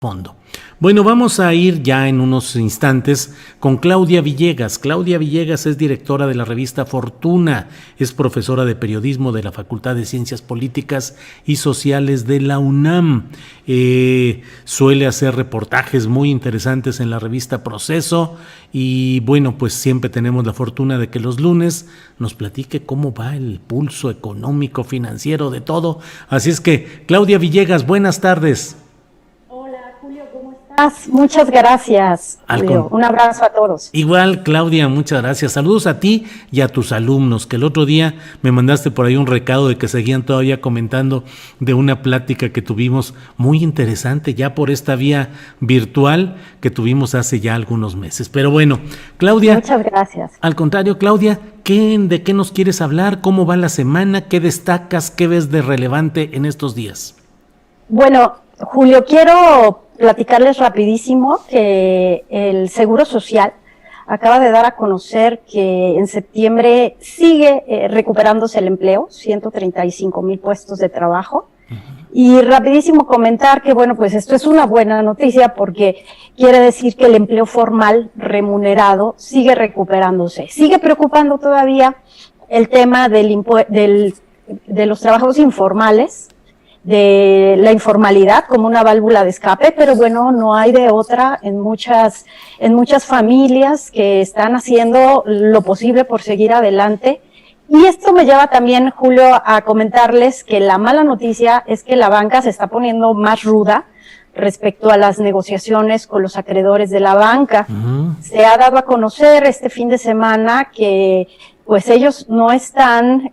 Fondo. Bueno, vamos a ir ya en unos instantes con Claudia Villegas. Claudia Villegas es directora de la revista Fortuna, es profesora de periodismo de la Facultad de Ciencias Políticas y Sociales de la UNAM. Suele hacer reportajes muy interesantes en la revista Proceso y bueno, pues siempre tenemos la fortuna de que los lunes nos platique cómo va el pulso económico, financiero, de todo. Así es que, Claudia Villegas, buenas tardes. Muchas gracias, Julio. Un abrazo a todos. Igual, Claudia, muchas gracias. Saludos a ti y a tus alumnos, que el otro día me mandaste por ahí un recado de que seguían todavía comentando de una plática que tuvimos muy interesante ya por esta vía virtual que tuvimos hace ya algunos meses. Pero bueno, Claudia. Muchas gracias. Al contrario, Claudia, ¿de qué nos quieres hablar? ¿Cómo va la semana? ¿Qué destacas? ¿Qué ves de relevante en estos días? Bueno, Julio, quiero platicarles rapidísimo que el Seguro Social acaba de dar a conocer que en septiembre sigue recuperándose el empleo, 135,000 puestos de trabajo. Y rapidísimo comentar que, bueno, pues esto es una buena noticia porque quiere decir que el empleo formal remunerado sigue recuperándose. Sigue preocupando todavía el tema de los trabajos informales, de la informalidad como una válvula de escape, pero bueno, no hay de otra en muchas familias que están haciendo lo posible por seguir adelante. Y esto me lleva también, Julio, a comentarles que la mala noticia es que la banca se está poniendo más ruda respecto a las negociaciones con los acreedores de la banca. Se ha dado a conocer este fin de semana que pues ellos no están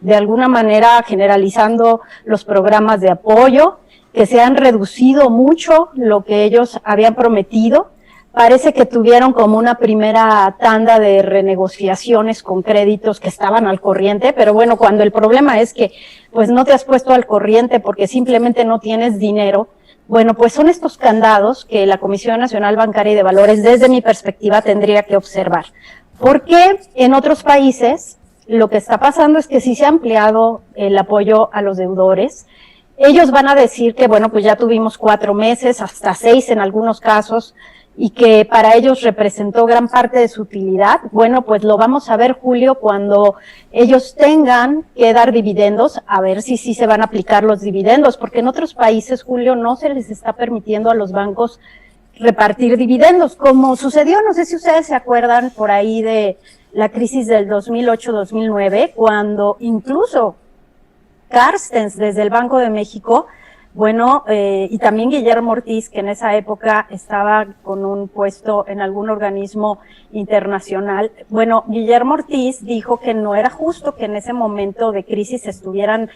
de alguna manera generalizando los programas de apoyo, que se han reducido mucho lo que ellos habían prometido. Parece que tuvieron como una primera tanda de renegociaciones con créditos que estaban al corriente, pero bueno, cuando el problema es que pues no te has puesto al corriente porque simplemente no tienes dinero, bueno, pues son estos candados que la Comisión Nacional Bancaria y de Valores, desde mi perspectiva, tendría que observar. Porque en otros países lo que está pasando es que sí se ha ampliado el apoyo a los deudores. Ellos van a decir que, bueno, pues ya tuvimos 4 meses, hasta 6 en algunos casos, y que para ellos representó gran parte de su utilidad. Bueno, pues lo vamos a ver, Julio, cuando ellos tengan que dar dividendos, a ver si sí se van a aplicar los dividendos, porque en otros países, Julio, no se les está permitiendo a los bancos repartir dividendos, como sucedió, no sé si ustedes se acuerdan por ahí de la crisis del 2008-2009, cuando incluso Carstens desde el Banco de México, bueno, y también Guillermo Ortiz, que en esa época estaba con un puesto en algún organismo internacional, bueno, Guillermo Ortiz dijo que no era justo que en ese momento de crisis estuvieran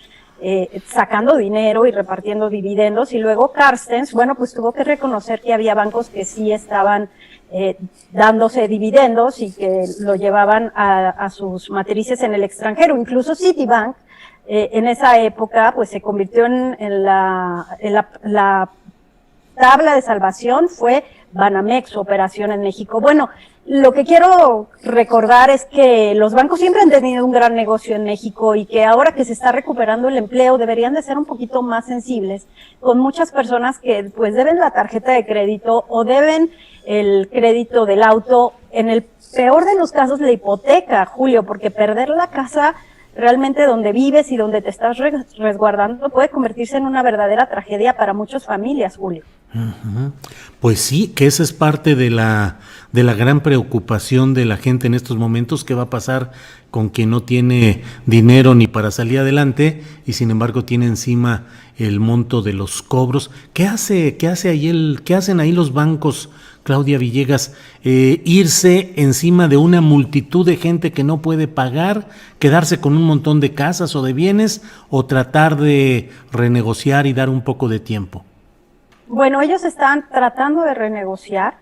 sacando dinero y repartiendo dividendos, y luego Carstens, bueno, pues tuvo que reconocer que había bancos que sí estaban dándose dividendos y que lo llevaban a sus matrices en el extranjero. Incluso Citibank, en esa época, pues se convirtió en la tabla de salvación, fue Banamex, su operación en México. Bueno, lo que quiero recordar es que los bancos siempre han tenido un gran negocio en México y que ahora que se está recuperando el empleo deberían de ser un poquito más sensibles con muchas personas que pues deben la tarjeta de crédito o deben el crédito del auto, en el peor de los casos la hipoteca, Julio, porque perder la casa realmente donde vives y donde te estás resguardando puede convertirse en una verdadera tragedia para muchas familias, Julio. Pues sí, que esa es parte de la gran preocupación de la gente en estos momentos. ¿Qué va a pasar con quien no tiene dinero ni para salir adelante y sin embargo tiene encima el monto de los cobros? ¿Qué hacen ahí los bancos, Claudia Villegas? Irse encima de una multitud de gente que no puede pagar, quedarse con un montón de casas o de bienes, o tratar de renegociar y dar un poco de tiempo. Bueno, ellos están tratando de renegociar,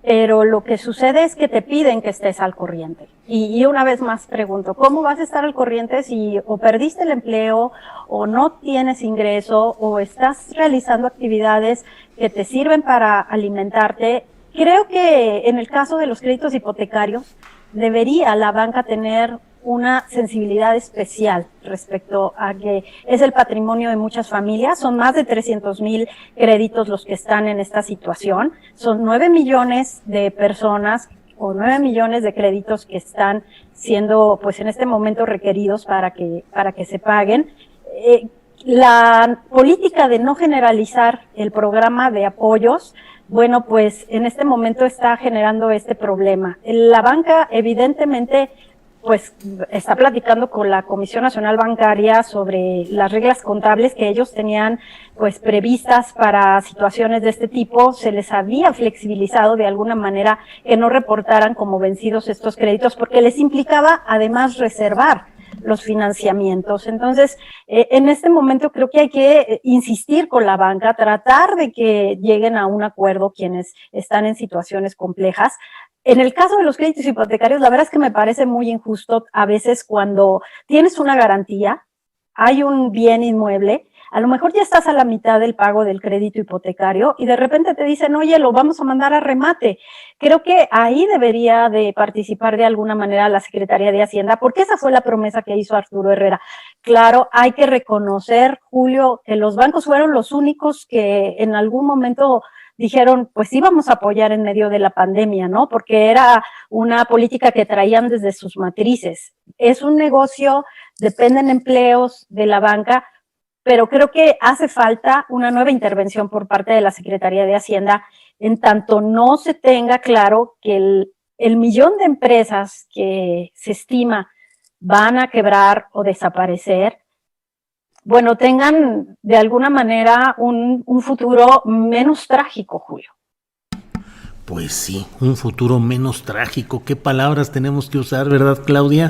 pero lo que sucede es que te piden que estés al corriente. Y una vez más pregunto, ¿cómo vas a estar al corriente si o perdiste el empleo, o no tienes ingreso, o estás realizando actividades que te sirven para alimentarte? Creo que en el caso de los créditos hipotecarios, debería la banca tener una sensibilidad especial respecto a que es el patrimonio de muchas familias. Son más de 300,000 créditos los que están en esta situación. Son 9 millones de personas o 9 millones de créditos que están siendo, pues en este momento, requeridos para que se paguen. La política de no generalizar el programa de apoyos, bueno, pues en este momento está generando este problema. La banca, evidentemente, pues está platicando con la Comisión Nacional Bancaria sobre las reglas contables que ellos tenían pues previstas para situaciones de este tipo. Se les había flexibilizado de alguna manera que no reportaran como vencidos estos créditos, porque les implicaba además reservar los financiamientos. Entonces, en este momento creo que hay que insistir con la banca, tratar de que lleguen a un acuerdo quienes están en situaciones complejas. En el caso de los créditos hipotecarios, la verdad es que me parece muy injusto a veces cuando tienes una garantía, hay un bien inmueble, a lo mejor ya estás a la mitad del pago del crédito hipotecario y de repente te dicen, oye, lo vamos a mandar a remate. Creo que ahí debería de participar de alguna manera la Secretaría de Hacienda, porque esa fue la promesa que hizo Arturo Herrera. Claro, hay que reconocer, Julio, que los bancos fueron los únicos que en algún momento dijeron, pues sí vamos a apoyar en medio de la pandemia, ¿no? Porque era una política que traían desde sus matrices. Es un negocio, dependen empleos de la banca, pero creo que hace falta una nueva intervención por parte de la Secretaría de Hacienda, en tanto no se tenga claro que el millón de empresas que se estima van a quebrar o desaparecer, bueno, tengan de alguna manera un futuro menos trágico, Julio. Pues sí, un futuro menos trágico. ¿Qué palabras tenemos que usar, verdad, Claudia?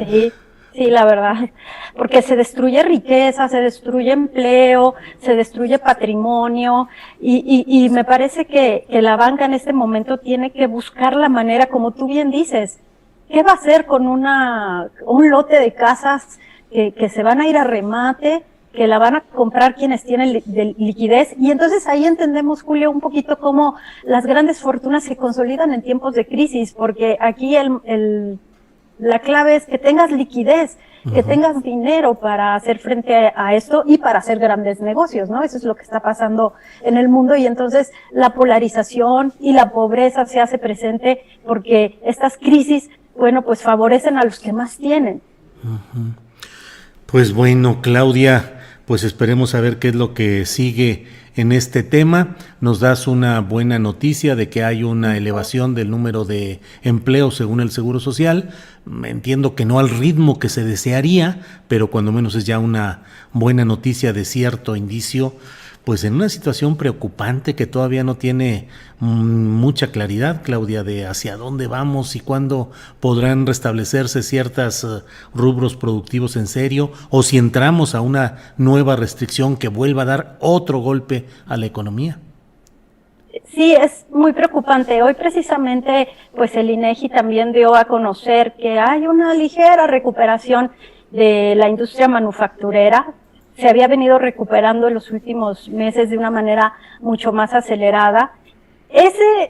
Sí, la verdad, porque se destruye riqueza, se destruye empleo, se destruye patrimonio y me parece que la banca en este momento tiene que buscar la manera, como tú bien dices, ¿qué va a hacer con un lote de casas que se van a ir a remate, que la van a comprar quienes tienen liquidez? Y entonces ahí entendemos, Julio, un poquito cómo las grandes fortunas se consolidan en tiempos de crisis, porque aquí la clave es que tengas liquidez, que tengas dinero para hacer frente a esto y para hacer grandes negocios, ¿no? Eso es lo que está pasando en el mundo y entonces la polarización y la pobreza se hace presente porque estas crisis, bueno, pues favorecen a los que más tienen. Pues bueno, Claudia, pues esperemos a ver qué es lo que sigue en este tema. Nos das una buena noticia de que hay una elevación del número de empleos según el Seguro Social. Entiendo que no al ritmo que se desearía, pero cuando menos es ya una buena noticia de cierto indicio, pues en una situación preocupante que todavía no tiene mucha claridad, Claudia, de hacia dónde vamos y cuándo podrán restablecerse ciertos rubros productivos en serio, o si entramos a una nueva restricción que vuelva a dar otro golpe a la economía. Sí, es muy preocupante. Hoy precisamente, pues el INEGI también dio a conocer que hay una ligera recuperación de la industria manufacturera. Se había venido recuperando en los últimos meses de una manera mucho más acelerada. Ese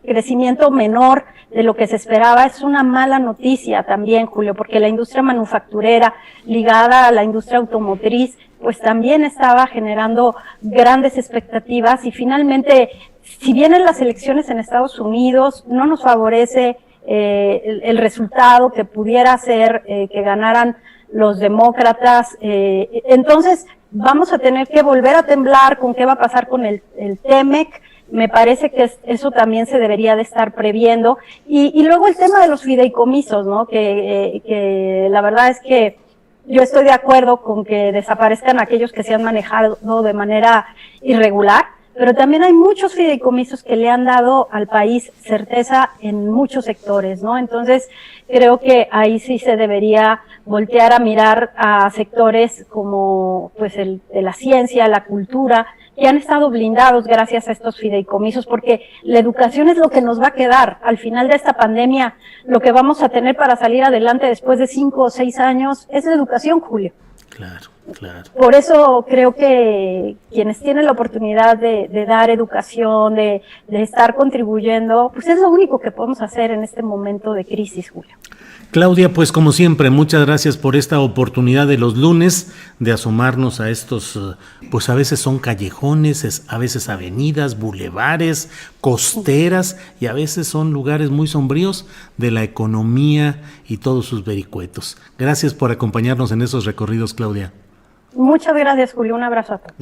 crecimiento menor de lo que se esperaba es una mala noticia también, Julio, porque la industria manufacturera ligada a la industria automotriz, pues también estaba generando grandes expectativas y finalmente, si vienen las elecciones en Estados Unidos, no nos favorece el resultado que pudiera ser que ganaran los demócratas, entonces vamos a tener que volver a temblar con qué va a pasar con el TEMEC. Me parece que eso también se debería de estar previendo. Y luego el tema de los fideicomisos, ¿no? Que la verdad es que yo estoy de acuerdo con que desaparezcan aquellos que se han manejado de manera irregular, pero también hay muchos fideicomisos que le han dado al país certeza en muchos sectores, ¿no? Entonces, creo que ahí sí se debería voltear a mirar a sectores como, pues, de la ciencia, la cultura, que han estado blindados gracias a estos fideicomisos, porque la educación es lo que nos va a quedar. Al final de esta pandemia, lo que vamos a tener para salir adelante después de 5 o 6 años es la educación, Julio. Claro. Claro. Por eso creo que quienes tienen la oportunidad de dar educación, de estar contribuyendo, pues es lo único que podemos hacer en este momento de crisis, Julio. Claudia, pues como siempre, muchas gracias por esta oportunidad de los lunes de asomarnos a estos, pues a veces son callejones, a veces avenidas, bulevares, costeras y a veces son lugares muy sombríos de la economía y todos sus vericuetos. Gracias por acompañarnos en esos recorridos, Claudia. Muchas gracias, Julio. Un abrazo a todos.